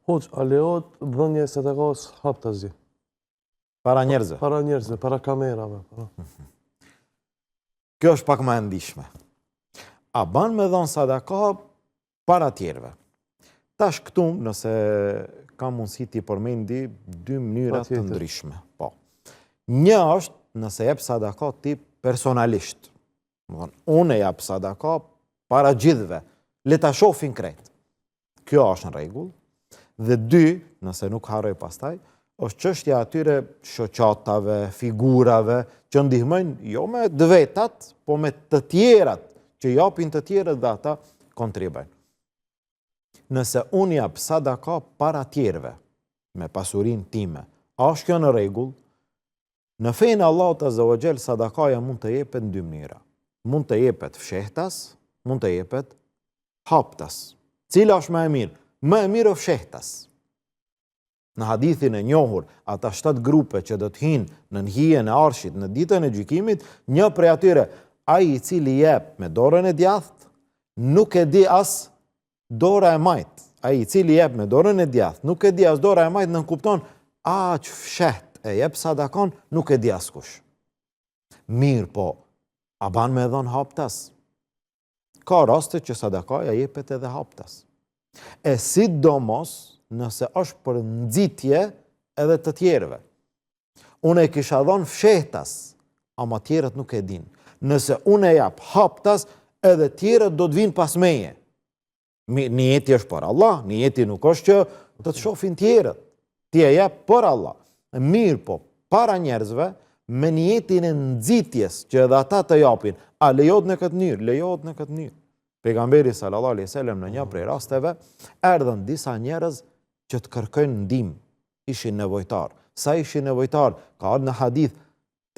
Hoq, a lejohet dhënje sadakos haptazi? Para njerëzve. Para njerëzve, para kamerave. Kjo është pak më e ndihshme. A ban me dhënë sadaka para tjerëve? Tash këtu, nëse ka mundësi ti përmendi dy mënyra të ndryshme. Po. Një është nëse jep sadaka ti personalisht. Unë jap sadaka para gjithëve. Le ta shohin krejt. Kjo është në rregull. Dhe dy, nëse nuk harroj pastaj, është çështja atyre shoqatave, figurave që ndihmojnë jo me vetat, po me të tjerat, që japin të tjerët dhe ata kontribojnë. Nëse unë jap sadaka para tjerëve, me pasurinë time, a është kjo në rregull? Në fenë Allahut Azza wa Jall sadakaja mund të jepet në dy mënyra. Mund të jepet fshehtas, mund të jepet haptas. Cila është më e mirë? Më e mirë fshehtas. Në hadithin e njohur, ata 7 grupe që do të hinë në hijen e arshit në ditën e gjykimit, një prej atyre, ai i cili jep me dorën e djathtë, nuk e di as dora e majt. Ai i cili jep me dorën e djathtë, nuk e di as dora e majt, nën kupton aq fsheht e jep sadakon, nuk e di askush. Mirë po, a ban me dhon haptas? Ka raste që sadakaja jepet edhe haptas. E sidomos nëse është për nxitje edhe të tjerëve. Unë e kisha dhënë fshehtas, ama tjerët nuk e din. Nëse unë e jap haptas, edhe tjerët do të vinë pas meje. Nijeti është për Allah, nijeti nuk është që të të shohin tjerët. Ti e jap për Allah. Mirë po, para njerëzve, me nijetin e nxitjes që edhe ata të japin, a lejohet në këtë mënyrë? Lejohet në këtë mënyrë. Pejgamberi sallallahu alaihi wasallam në një prej rasteve erdhën disa njerëz që të kërkojnë ndihmë, ishin nevojtar. Sa ishin nevojtar? Ka ardhur në hadith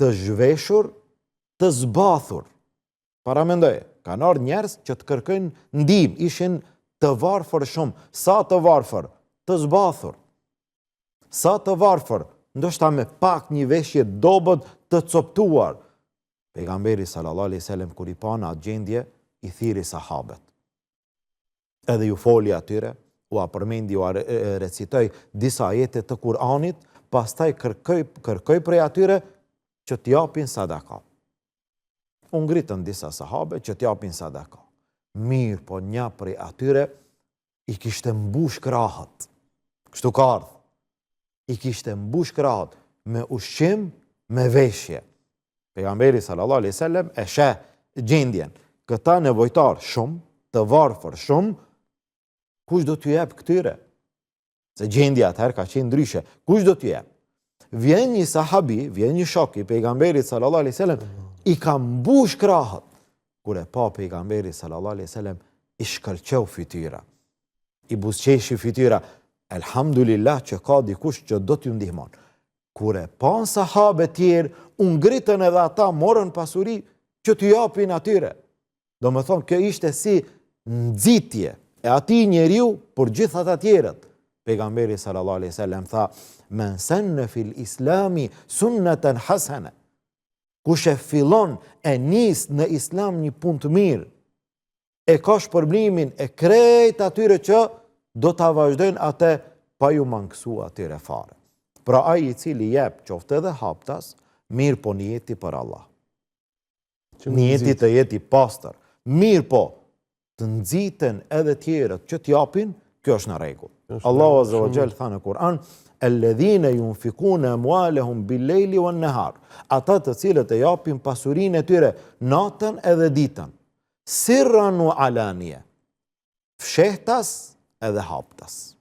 të zhveshur, të zbathur. Para mendoje, kanë ardhur njerëz që të kërkojnë ndihmë, ishin të varfër shumë. Sa të varfër? Të zbathur. Sa të varfër? Ndoshta me pak një veshje dobët të coptuar. Pejgamberi sallallahu alaihi wasallam kur i pa në atë gjendje, i thiri sahabet. Edhe ju foli atyre, u përmendi, u recitoj disa ajete të Kur'anit, pastaj kërkoj prej atyre që t'japin sadaka. U ngritën disa sahabe që t'japin sadaka. Mirë po një prej atyre i kishte mbush krahët. Kështu ka ardhur. I kishte mbush krahët me ushqim, me veshje. Pejgamberi sallallahu alaihi wasallam e sheh gjendjen. Këta nevojtar shumë, të varfër shumë, kush do t'ju jep këtyre? Se gjendja atëherë ka qenë ndryshe. Kush do t'ju jep? Vjen një sahabi, vjen një shok i pejgamberit sallallahu alaihi wasallam, i ka mbush krahët. Kur e pa pejgamberi sallallahu alaihi wasallam, i shkëlqeu fytyra. I buzëqeshi fytyra. Elhamdulillah që ka dikush që do t'ju ndihmon. Kur e pa sahabe tjerë, u ngritën edhe ata, morën pasuri që t'ju japin atyre. Do më thonë, kjo ishte si nxitje e ati njeriu për gjithë ata tjerët. Pejgamberi sallallahu alaihi wasallam tha, men sanna fil islami sunnatan hasana. Kush e fillon e nis në islam një punë të mirë, e ka shpërblimin e krejt atyre që do ta vazhdojnë atë pa ju mangësu atyre fare. Pra ai i cili jep qoftë edhe haptas, mirë po nijeti për Allah. Nijeti të jeti pastër. Mirë po, të nxiten edhe tjerët që t'japin, kjo është në rregull. Allahu Azza wa Jall tha në Kur'an, alladhina yunfikuna amwalahum bil-lejli wan-nahar. Ata të cilët e japin pasurinë e tyre natën edhe ditën. Sirran wa alaniya. Fshehtas edhe haptas.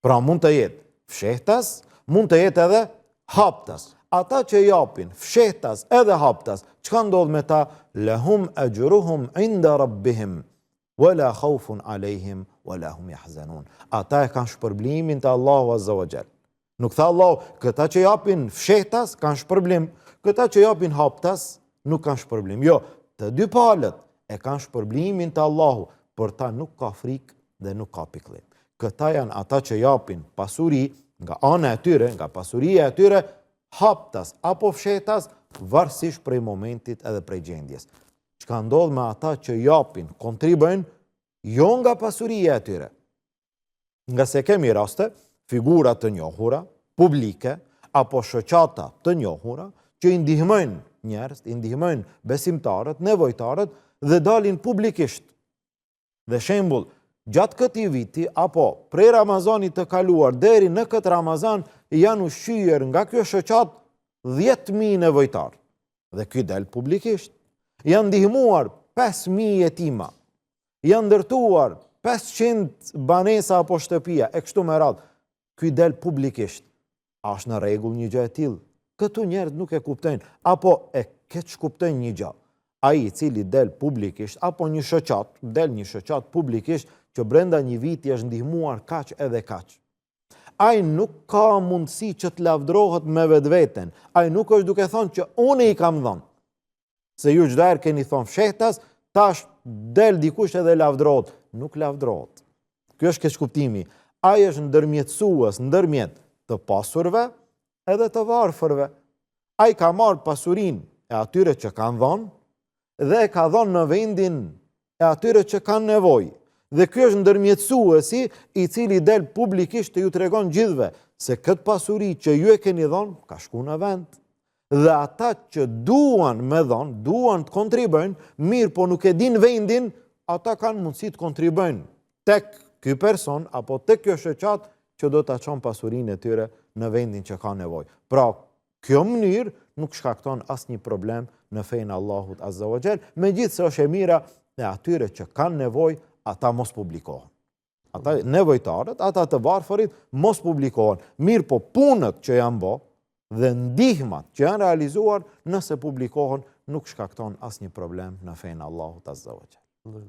Pra mund të jetë fshehtas, mund të jetë edhe haptas. Ata që japin fshehtas edhe haptas, çka ndodh me ta? Lahum ajruhum inda rabbihim wala khawfun alejhim wala hum yahzanun. Ata e kanë shpërblimin te Allahu Azza wa Jall. Nuk tha Allahu, këta që japin fshehtas kanë shpërblim, këta që japin haptas nuk kanë shpërblim. Jo, të dy palët e kanë shpërblimin te Allahu, por ta nuk ka frikë dhe nuk ka pikëllim. Këta janë ata që japin pasuri nga ana e tyre, nga pasuria e tyre, haptas apo fshehtas, varësisht prej momentit edhe prej gjendjes. Çka ndodh me ata që japin, kontribojnë, jo nga pasuria e tyre, Nga se kemi raste, figura të njohura, publike, apo shoqata të njohura, që i ndihmojnë njerëz, i ndihmojnë besimtarët, nevojtarët dhe dalin publikisht. Dhe shembull, gjatë këtij viti apo prej Ramazanit të kaluar deri në këtë Ramazan janë ushqyer nga kjo shoqat 10.000 nevojtar. Dhe ky del publikisht. Janë ndihmuar 5.000 jetima. Janë ndërtuar 500 banesa apo shtëpia e kështu me radhë. Ky del publikisht. A është në rregull një gjë e tillë? Këtu njerëz nuk e kuptojnë, apo e keq kuptojnë një gjë. Ai i cili del publikisht, apo një shoqat, del një shoqat publikisht që brenda një viti është ndihmuar kaq edhe kaq. Ai nuk ka mundësi që të lavdrohet me vetveten. Ai nuk është duke thonë që unë i kam dhënë. Se ju çdo herë keni thonë fshehtas, tash del dikush edhe lavdrohet. Nuk lavdrohet. Ky është keq kuptimi. Ai është ndërmjetësues ndërmjet të pasurve edhe të varfërve. Ai ka marrë pasurinë e atyre që kanë dhënë dhe e ka dhënë në vendin e atyre që kanë nevojë. Dhe ky është ndërmjetësuesi i cili del publikisht të ju tregon gjithëve se këtë pasuri që ju e keni dhënë ka shkuar në vend. Dhe ata që duan me dhënë, duan të kontribojnë, mirë po nuk e din vendin, ata kanë mundësi të kontribojnë tek ky person apo tek kjo shoqat që do ta çon pasurinë e tyre në vendin që ka nevojë. Pra, kjo mënyrë nuk shkakton asnjë problem në fenë Allahut Azza wa Jall, megjithse është e mira e atyre që kanë nevojë, ata mos publikohen. Ata nevojtarët, ata të varfërit mos publikohen. Mirë po punët që janë bë dhe ndihmat që janë realizuar, nëse publikohen, nuk shkakton asnjë problem në fenë Allahut Azza wa Jall.